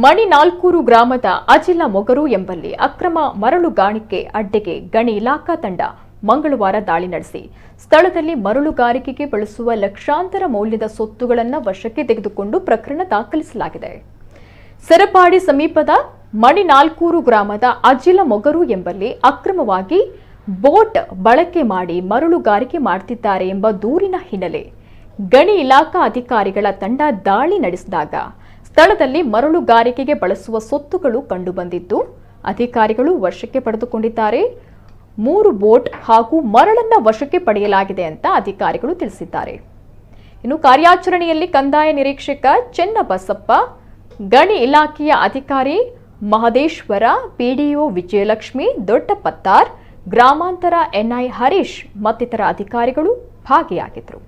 ಮಣಿನಾಲ್ಕೂರು ಗ್ರಾಮದ ಅಜಿಲ ಮೊಗರು ಎಂಬಲ್ಲಿ ಅಕ್ರಮ ಮರಳುಗಾಣಿಕೆ ಅಡ್ಡೆಗೆ ಗಣಿ ಇಲಾಖಾ ತಂಡ ಮಂಗಳವಾರ ದಾಳಿ ನಡೆಸಿ ಸ್ಥಳದಲ್ಲಿ ಮರಳುಗಾರಿಕೆಗೆ ಬಳಸುವ ಲಕ್ಷಾಂತರ ಮೌಲ್ಯದ ಸೊತ್ತುಗಳನ್ನು ವಶಕ್ಕೆ ತೆಗೆದುಕೊಂಡು ಪ್ರಕರಣ ದಾಖಲಿಸಲಾಗಿದೆ. ಸರಪಾಡಿ ಸಮೀಪದ ಮಣಿನಾಲ್ಕೂರು ಗ್ರಾಮದ ಅಜಿಲ ಮೊಗರು ಎಂಬಲ್ಲಿ ಅಕ್ರಮವಾಗಿ ಬೋಟ್ ಬಳಕೆ ಮಾಡಿ ಮರಳುಗಾರಿಕೆ ಮಾಡುತ್ತಿದ್ದಾರೆ ಎಂಬ ದೂರಿನ ಹಿನ್ನೆಲೆ ಗಣಿ ಇಲಾಖಾ ಅಧಿಕಾರಿಗಳ ತಂಡ ದಾಳಿ ನಡೆಸಿದಾಗ ಸ್ಥಳದಲ್ಲಿ ಮರಳುಗಾರಿಕೆಗೆ ಬಳಸುವ ಸೊತ್ತುಗಳು ಕಂಡುಬಂದಿದ್ದು ಅಧಿಕಾರಿಗಳು ವಶಕ್ಕೆ ಪಡೆದುಕೊಂಡಿದ್ದಾರೆ. 3 ಬೋಟ್ ಹಾಗೂ ಮರಳನ್ನ ವಶಕ್ಕೆ ಪಡೆಯಲಾಗಿದೆ ಅಂತ ಅಧಿಕಾರಿಗಳು ತಿಳಿಸಿದ್ದಾರೆ. ಇನ್ನು ಕಾರ್ಯಾಚರಣೆಯಲ್ಲಿ ಕಂದಾಯ ನಿರೀಕ್ಷಕ ಚೆನ್ನಬಸಪ್ಪ, ಗಣಿ ಇಲಾಖೆಯ ಅಧಿಕಾರಿ ಮಹದೇಶ್ವರ, ಪಿಡಿಒ ವಿಜಯಲಕ್ಷ್ಮಿ, ದೊಡ್ಡಪತ್ತಾರ್, ಗ್ರಾಮಾಂತರ ಎನ್ಐ ಹರೀಶ್ ಮತ್ತಿತರ ಅಧಿಕಾರಿಗಳು ಭಾಗಿಯಾಗಿದ್ದರು.